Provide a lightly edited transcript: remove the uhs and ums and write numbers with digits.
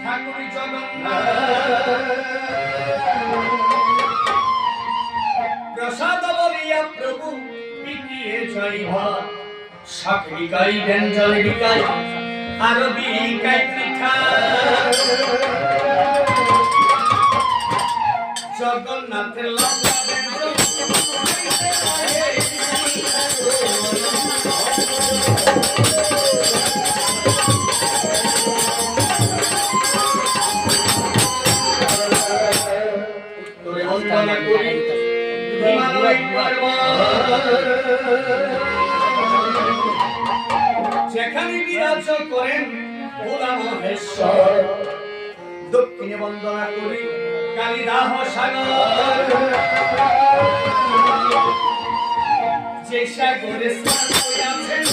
ঠাকুর জগন্নাথ প্রসাদ বলিয়া প্রভু পিটিয়ে জয়ভাত সাকরি গাই ব্যঞ্জন বিকাই আরবি গাই পিঠা জগন্নাথের লম্বা ব্যঞ্জন যেখানে বিরাজ করেন ভোলা মহেশ্বর দক্ষিণে বন্দনা করি কালিদাহ সাগর যে সাগরে স্নান করিয়াছেন